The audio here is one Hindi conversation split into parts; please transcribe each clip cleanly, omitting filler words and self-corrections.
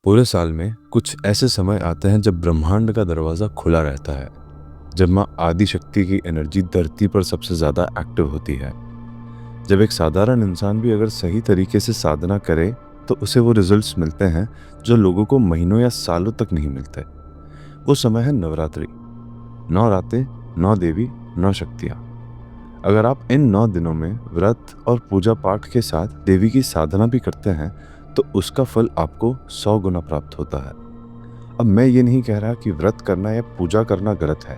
पूरे साल में कुछ ऐसे समय आते हैं जब ब्रह्मांड का दरवाज़ा खुला रहता है, जब माँ आदि शक्ति की एनर्जी धरती पर सबसे ज़्यादा एक्टिव होती है। जब एक साधारण इंसान भी अगर सही तरीके से साधना करे तो उसे वो रिजल्ट्स मिलते हैं जो लोगों को महीनों या सालों तक नहीं मिलते। वो समय है नवरात्रि। 9 रातें, 9 देवी, 9 शक्तियाँ। अगर आप इन 9 दिनों में व्रत और पूजा पाठ के साथ देवी की साधना भी करते हैं तो उसका फल आपको 100 गुना प्राप्त होता है। अब मैं ये नहीं कह रहा कि व्रत करना या पूजा करना गलत है,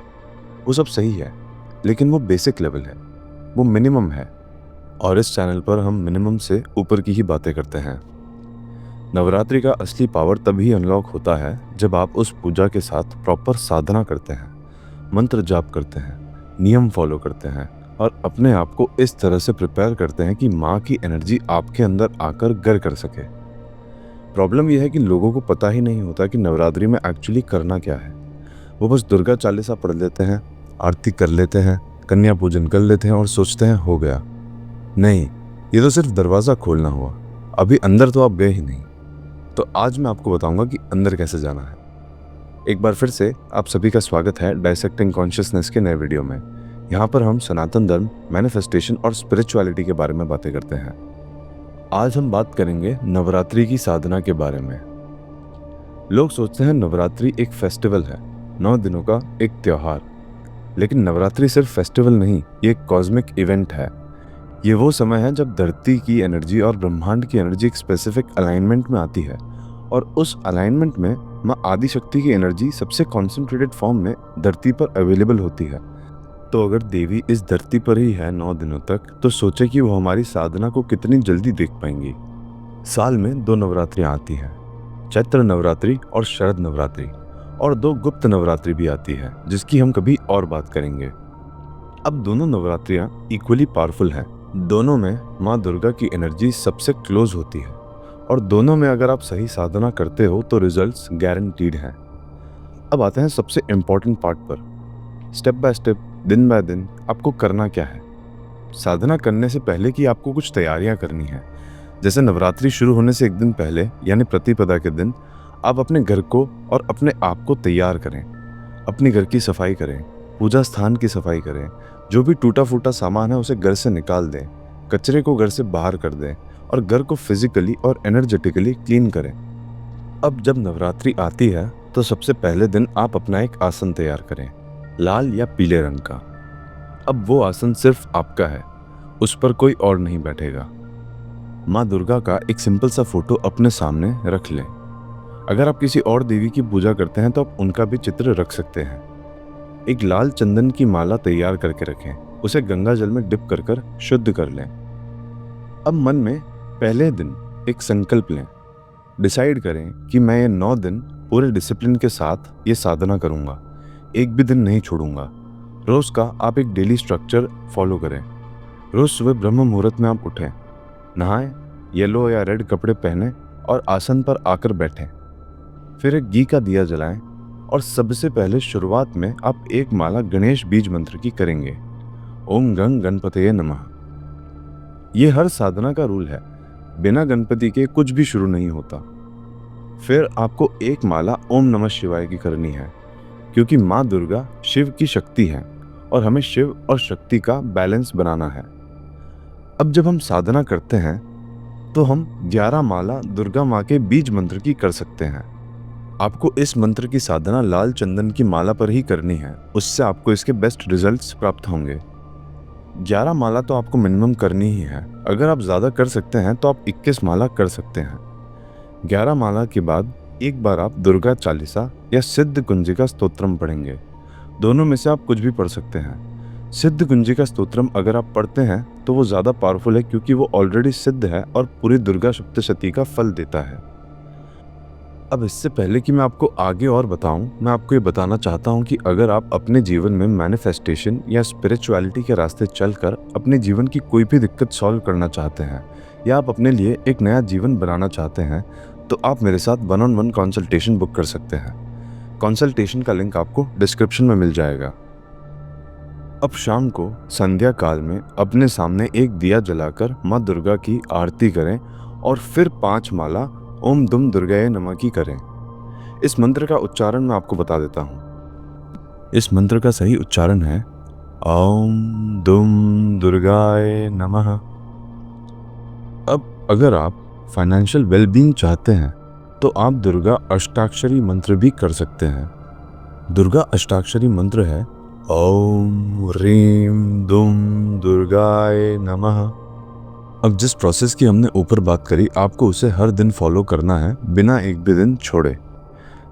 वो सब सही है, लेकिन वो बेसिक लेवल है, वो मिनिमम है। और इस चैनल पर हम मिनिमम से ऊपर की ही बातें करते हैं। नवरात्रि का असली पावर तभी अनलॉक होता है जब आप उस पूजा के साथ प्रॉपर साधना करते हैं, मंत्र जाप करते हैं, नियम फॉलो करते हैं और अपने आप को इस तरह से प्रिपेयर करते हैं कि माँ की एनर्जी आपके अंदर आकर घर कर सके। प्रॉब्लम यह है कि लोगों को पता ही नहीं होता कि नवरात्रि में एक्चुअली करना क्या है। वो बस दुर्गा चालीसा पढ़ लेते हैं, आरती कर लेते हैं, कन्या पूजन कर लेते हैं और सोचते हैं हो गया। नहीं, ये तो सिर्फ दरवाज़ा खोलना हुआ, अभी अंदर तो आप गए ही नहीं। तो आज मैं आपको बताऊंगा कि अंदर कैसे जाना है। एक बार फिर से आप सभी का स्वागत है डायसेक्टिंग कॉन्शियसनेस के नए वीडियो में। यहाँ पर हम सनातन धर्म, मैनिफेस्टेशन और स्पिरिचुअलिटी के बारे में बातें करते हैं। आज हम बात करेंगे नवरात्रि की साधना के बारे में। लोग सोचते हैं नवरात्रि एक फेस्टिवल है, 9 दिनों का एक त्योहार। लेकिन नवरात्रि सिर्फ फेस्टिवल नहीं, ये एक कॉस्मिक इवेंट है। ये वो समय है जब धरती की एनर्जी और ब्रह्मांड की एनर्जी एक स्पेसिफिक अलाइनमेंट में आती है और उस अलाइनमेंट में माँ आदि शक्ति की एनर्जी सबसे कॉन्सेंट्रेटेड फॉर्म में धरती पर अवेलेबल होती है। तो अगर देवी इस धरती पर ही है 9 दिनों तक, तो सोचे कि वो हमारी साधना को कितनी जल्दी देख पाएंगी। साल में 2 नवरात्रियां आती हैं, चैत्र नवरात्रि और शरद नवरात्रि, और 2 गुप्त नवरात्रि भी आती है जिसकी हम कभी और बात करेंगे। अब दोनों नवरात्रियां इक्वली पावरफुल हैं। दोनों में माँ दुर्गा की एनर्जी सबसे क्लोज होती है और दोनों में अगर आप सही साधना करते हो तो रिजल्ट्स गारंटीड हैं। अब आते हैं सबसे इम्पोर्टेंट पार्ट पर। स्टेप बाय स्टेप, दिन बाय दिन आपको करना क्या है। साधना करने से पहले की आपको कुछ तैयारियां करनी है। जैसे नवरात्रि शुरू होने से एक दिन पहले यानी प्रतिपदा के दिन आप अपने घर को और अपने आप को तैयार करें। अपनी घर की सफाई करें, पूजा स्थान की सफाई करें, जो भी टूटा फूटा सामान है उसे घर से निकाल दें, कचरे को घर से बाहर कर दें और घर को फिजिकली और एनर्जेटिकली क्लीन करें। अब जब नवरात्रि आती है तो सबसे पहले दिन आप अपना एक आसन तैयार करें, लाल या पीले रंग का। अब वो आसन सिर्फ आपका है, उस पर कोई और नहीं बैठेगा। माँ दुर्गा का एक सिंपल सा फोटो अपने सामने रख लें। अगर आप किसी और देवी की पूजा करते हैं तो आप उनका भी चित्र रख सकते हैं। एक लाल चंदन की माला तैयार करके रखें, उसे गंगा जल में डिप कर कर शुद्ध कर लें। अब मन में पहले दिन एक संकल्प लें। डिसाइड करें कि मैं ये 9 दिन पूरे डिसिप्लिन के साथ ये साधना करूंगा, एक भी दिन नहीं छोड़ूंगा। रोज का आप एक डेली स्ट्रक्चर फॉलो करें। रोज सुबह ब्रह्म मुहूर्त में आप उठें, नहाएं, येलो या रेड कपड़े पहने और आसन पर आकर बैठें। फिर एक घी का दिया जलाएं और सबसे पहले शुरुआत में आप एक माला गणेश बीज मंत्र की करेंगे। ओम गंग गणपतये नमः। ये हर साधना का रूल है, बिना गणपति के कुछ भी शुरू नहीं होता। फिर आपको एक माला ओम नमः शिवाय की करनी है, क्योंकि माँ दुर्गा शिव की शक्ति है और हमें शिव और शक्ति का बैलेंस बनाना है। अब जब हम साधना करते हैं तो हम 11 माला दुर्गा माँ के बीज मंत्र की कर सकते हैं। आपको इस मंत्र की साधना लाल चंदन की माला पर ही करनी है, उससे आपको इसके बेस्ट रिजल्ट्स प्राप्त होंगे। 11 माला तो आपको मिनिमम करनी ही है। अगर आप ज़्यादा कर सकते हैं तो आप 21 माला कर सकते हैं। 11 माला के बाद एक बार आप दुर्गा चालीसा या सिद्ध कुंजिका स्तोत्रम पढ़ेंगे। दोनों में से आप कुछ भी पढ़ सकते हैं। सिद्ध कुंजिका स्तोत्रम अगर आप पढ़ते हैं तो वो ज़्यादा पावरफुल है, क्योंकि वो ऑलरेडी सिद्ध है और पूरी दुर्गा सप्तशती का फल देता है। अब इससे पहले कि मैं आपको आगे और बताऊं, मैं आपको ये बताना चाहता हूं कि अगर आप अपने जीवन में मैनिफेस्टेशन या स्पिरिचुअलिटी के रास्ते चलकर अपने जीवन की कोई भी दिक्कत सॉल्व करना चाहते हैं या आप अपने लिए एक नया जीवन बनाना चाहते हैं, तो आप मेरे साथ 1-on-1 कंसल्टेशन बुक कर सकते हैं। कंसल्टेशन का लिंक आपको डिस्क्रिप्शन में मिल जाएगा। अब शाम को संध्या काल में अपने सामने एक दिया जलाकर माँ दुर्गा की आरती करें और फिर 5 माला ओम दुम दुर्गाय नमः की करें। इस मंत्र का उच्चारण मैं आपको बता देता हूँ। इस मंत्र का सही उच्चारण है ओम दुम दुर्गाय नमः। अब अगर आप फाइनेंशियल वेलबींग चाहते हैं तो आप दुर्गा अष्टाक्षरी मंत्र भी कर सकते हैं। दुर्गा अष्टाक्षरी मंत्र है ओम ह्रीम दुम दुर्गाय नमः। अब जिस प्रोसेस की हमने ऊपर बात करी, आपको उसे हर दिन फॉलो करना है बिना एक भी दिन छोड़े।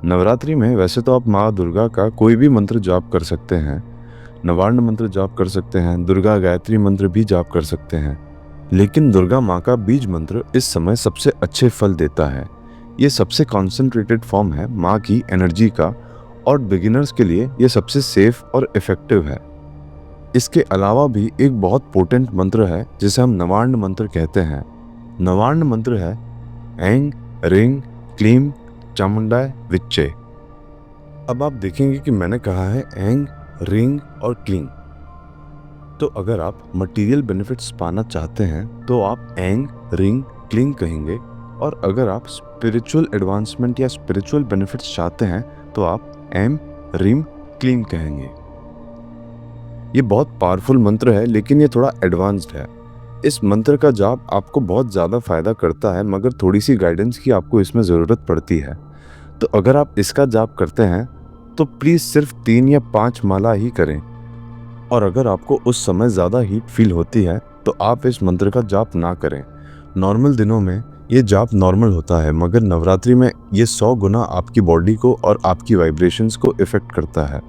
नवरात्रि में वैसे तो आप माँ दुर्गा का कोई भी मंत्र जाप कर सकते हैं, नवार्ण मंत्र जाप कर सकते हैं, दुर्गा गायत्री मंत्र भी जाप कर सकते हैं, लेकिन दुर्गा माँ का बीज मंत्र इस समय सबसे अच्छे फल देता है। ये सबसे कॉन्सेंट्रेटेड फॉर्म है माँ की एनर्जी का, और बिगिनर्स के लिए ये सबसे सेफ और इफेक्टिव है। इसके अलावा भी एक बहुत पोटेंट मंत्र है जिसे हम नवार्ण मंत्र कहते हैं। नवार्ण मंत्र है ऐंग रिंग क्लीम चामुंडाय विच्चे। अब आप देखेंगे कि मैंने कहा है ऐंग रिंग और क्लीम। तो अगर आप मटेरियल बेनिफिट्स पाना चाहते हैं तो आप ऐंग रिंग क्लीम कहेंगे, और अगर आप स्पिरिचुअल एडवांसमेंट या स्पिरिचुअल बेनिफिट्स चाहते हैं तो आप एम रिम क्लीम कहेंगे। ये बहुत पावरफुल मंत्र है, लेकिन ये थोड़ा एडवांस्ड है। इस मंत्र का जाप आपको बहुत ज़्यादा फायदा करता है, मगर थोड़ी सी गाइडेंस की आपको इसमें ज़रूरत पड़ती है। तो अगर आप इसका जाप करते हैं तो प्लीज़ सिर्फ 3 या 5 माला ही करें, और अगर आपको उस समय ज़्यादा हीट फील होती है तो आप इस मंत्र का जाप ना करें। नॉर्मल दिनों में ये जाप नॉर्मल होता है, मगर नवरात्रि में ये 100 गुना आपकी बॉडी को और आपकी वाइब्रेशंस को इफ़ेक्ट करता है।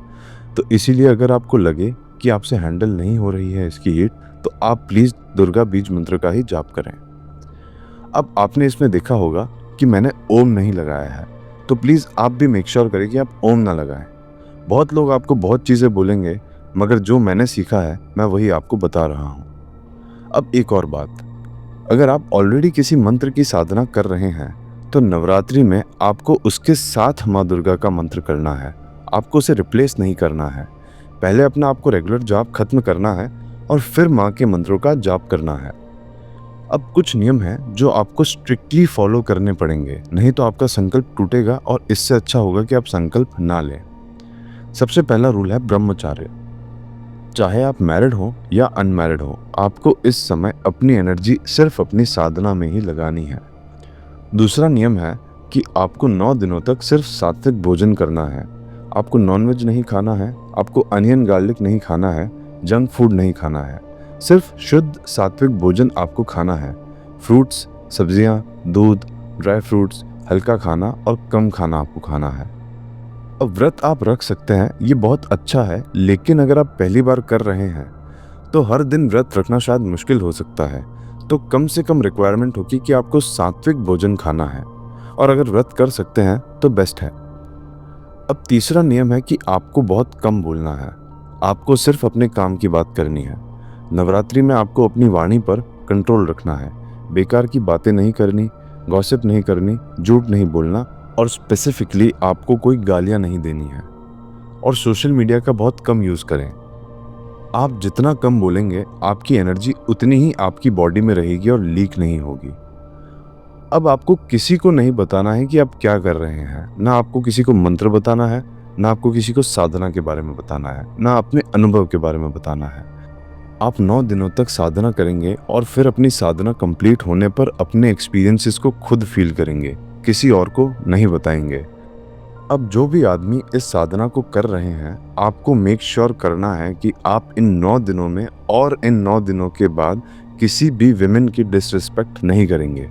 तो इसीलिए अगर आपको लगे कि आपसे हैंडल नहीं हो रही है इसकी हीट, तो आप प्लीज़ दुर्गा बीज मंत्र का ही जाप करें। अब आपने इसमें देखा होगा कि मैंने ओम नहीं लगाया है, तो प्लीज़ आप भी मेक श्योर करें कि आप ओम ना लगाएं। बहुत लोग आपको बहुत चीज़ें बोलेंगे, मगर जो मैंने सीखा है मैं वही आपको बता रहा हूँ। अब एक और बात, अगर आप ऑलरेडी किसी मंत्र की साधना कर रहे हैं तो नवरात्रि में आपको उसके साथ माँ दुर्गा का मंत्र करना है, आपको उसे रिप्लेस नहीं करना है। पहले अपना आपको रेगुलर जाप खत्म करना है और फिर माँ के मंत्रों का जाप करना है। अब कुछ नियम हैं जो आपको स्ट्रिक्टली फॉलो करने पड़ेंगे, नहीं तो आपका संकल्प टूटेगा और इससे अच्छा होगा कि आप संकल्प ना लें। सबसे पहला रूल है ब्रह्मचार्य। चाहे आप मैरिड हो या अनमैरिड हो, आपको इस समय अपनी एनर्जी सिर्फ अपनी साधना में ही लगानी है। दूसरा नियम है कि आपको 9 दिनों तक सिर्फ सात्विक भोजन करना है। आपको नॉनवेज नहीं खाना है, आपको अनियन गार्लिक नहीं खाना है, जंक फूड नहीं खाना है। सिर्फ शुद्ध सात्विक भोजन आपको खाना है। फ्रूट्स, सब्जियां, दूध, ड्राई फ्रूट्स, हल्का खाना और कम खाना आपको खाना है। अब व्रत आप रख सकते हैं, ये बहुत अच्छा है, लेकिन अगर आप पहली बार कर रहे हैं तो हर दिन व्रत रखना शायद मुश्किल हो सकता है। तो कम से कम रिक्वायरमेंट होगी कि आपको सात्विक भोजन खाना है, और अगर व्रत कर सकते हैं तो बेस्ट है। अब तीसरा नियम है कि आपको बहुत कम बोलना है, आपको सिर्फ अपने काम की बात करनी है। नवरात्रि में आपको अपनी वाणी पर कंट्रोल रखना है, बेकार की बातें नहीं करनी, गॉसिप नहीं करनी, झूठ नहीं बोलना, और स्पेसिफिकली आपको कोई गालियां नहीं देनी है। और सोशल मीडिया का बहुत कम यूज़ करें। आप जितना कम बोलेंगे आपकी एनर्जी उतनी ही आपकी बॉडी में रहेगी और लीक नहीं होगी। अब आपको किसी को नहीं बताना है कि आप क्या कर रहे हैं, ना आपको किसी को मंत्र बताना है, ना आपको किसी को साधना के बारे में बताना है, ना अपने अनुभव के बारे में बताना है। आप 9 दिनों तक साधना करेंगे और फिर अपनी साधना कंप्लीट होने पर अपने एक्सपीरियंसेस को खुद फील करेंगे, किसी और को नहीं बताएंगे। अब जो भी आदमी इस साधना को कर रहे हैं, आपको मेक श्योर करना है कि आप इन 9 दिनों में और इन 9 दिनों के बाद किसी भी विमेन की डिसरिस्पेक्ट नहीं करेंगे।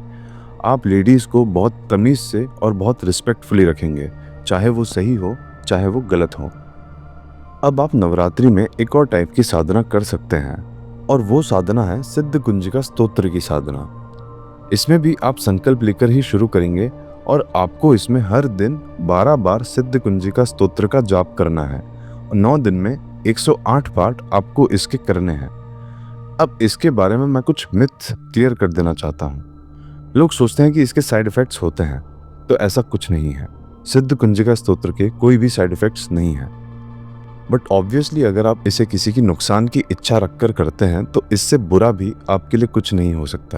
आप लेडीज़ को बहुत तमीज़ से और बहुत रिस्पेक्टफुली रखेंगे, चाहे वो सही हो चाहे वो गलत हो। अब आप नवरात्रि में एक और टाइप की साधना कर सकते हैं, और वो साधना है सिद्ध कुंजिका स्तोत्र की साधना। इसमें भी आप संकल्प लेकर ही शुरू करेंगे, और आपको इसमें हर दिन 12 बार सिद्ध कुंजिका स्तोत्र का जाप करना है, और 9 दिन में 108 पाठ आपको इसके करने हैं। अब इसके बारे में मैं कुछ मिथ क्लियर कर देना चाहता हूँ। लोग सोचते हैं कि इसके साइड इफ़ेक्ट्स होते हैं, तो ऐसा कुछ नहीं है। सिद्ध कुंजिका स्तोत्र के कोई भी साइड इफ़ेक्ट्स नहीं हैं। बट ऑब्वियसली अगर आप इसे किसी की नुकसान की इच्छा रखकर करते हैं तो इससे बुरा भी आपके लिए कुछ नहीं हो सकता।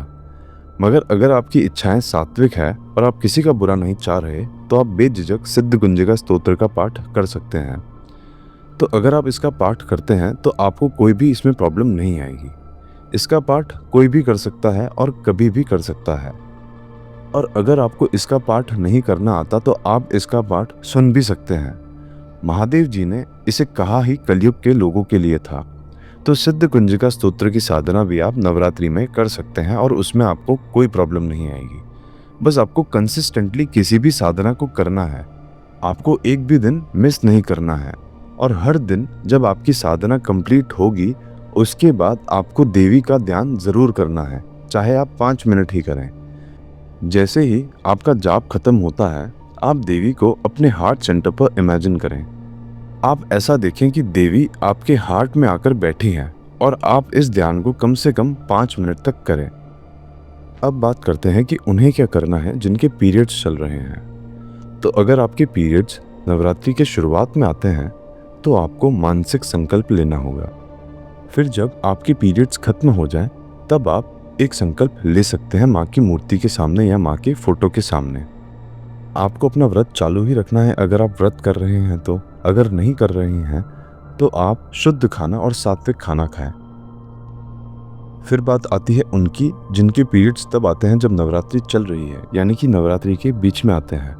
मगर अगर आपकी इच्छाएं सात्विक है और आप किसी का बुरा नहीं चाह रहे तो आप बेझिझक सिद्ध गुंजिका स्तोत्र का पाठ कर सकते हैं। तो अगर आप इसका पाठ करते हैं तो आपको कोई भी इसमें प्रॉब्लम नहीं आएगी। इसका पाठ कोई भी कर सकता है और कभी भी कर सकता है। और अगर आपको इसका पाठ नहीं करना आता तो आप इसका पाठ सुन भी सकते हैं। महादेव जी ने इसे कहा ही कलयुग के लोगों के लिए था। तो सिद्ध कुंजिका स्तोत्र की साधना भी आप नवरात्रि में कर सकते हैं और उसमें आपको कोई प्रॉब्लम नहीं आएगी। बस आपको कंसिस्टेंटली किसी भी साधना को करना है। आपको एक भी दिन मिस नहीं करना है और हर दिन जब आपकी साधना कंप्लीट होगी उसके बाद आपको देवी का ध्यान जरूर करना है, चाहे आप 5 मिनट ही करें। जैसे ही आपका जाप खत्म होता है आप देवी को अपने हार्ट सेंटर पर इमेजिन करें। आप ऐसा देखें कि देवी आपके हार्ट में आकर बैठी हैं और आप इस ध्यान को कम से कम 5 मिनट तक करें। अब बात करते हैं कि उन्हें क्या करना है जिनके पीरियड्स चल रहे हैं। तो अगर आपके पीरियड्स नवरात्रि के शुरुआत में आते हैं तो आपको मानसिक संकल्प लेना होगा। फिर जब आपके पीरियड्स खत्म हो जाएं तब आप एक संकल्प ले सकते हैं माँ की मूर्ति के सामने या माँ के फोटो के सामने। आपको अपना व्रत चालू ही रखना है अगर आप व्रत कर रहे हैं तो। अगर नहीं कर रहे हैं तो आप शुद्ध खाना और सात्विक खाना खाएं। फिर बात आती है उनकी जिनके पीरियड्स तब आते हैं जब नवरात्रि चल रही है, यानी कि नवरात्रि के बीच में आते हैं।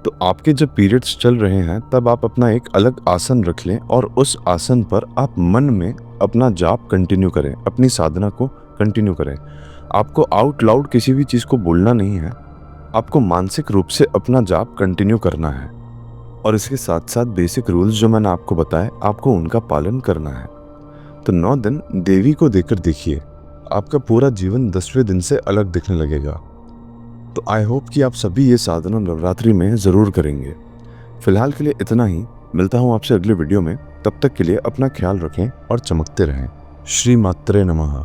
तो आपके जब पीरियड्स चल रहे हैं तब आप अपना एक अलग आसन रख लें और उस आसन पर आप मन में अपना जाप कंटिन्यू करें, अपनी साधना को कंटिन्यू करें। आपको आउट लाउड किसी भी चीज़ को बोलना नहीं है, आपको मानसिक रूप से अपना जाप कंटिन्यू करना है। और इसके साथ साथ बेसिक रूल्स जो मैंने आपको बताए आपको उनका पालन करना है। तो 9 दिन देवी को देकर देखिए, आपका पूरा जीवन 10वें दिन से अलग दिखने लगेगा। तो आई होप कि आप सभी ये साधना नवरात्रि में ज़रूर करेंगे। फिलहाल के लिए इतना ही, मिलता हूँ आपसे अगले वीडियो में। तब तक के लिए अपना ख्याल रखें और चमकते रहें। श्री मात्रे नमः।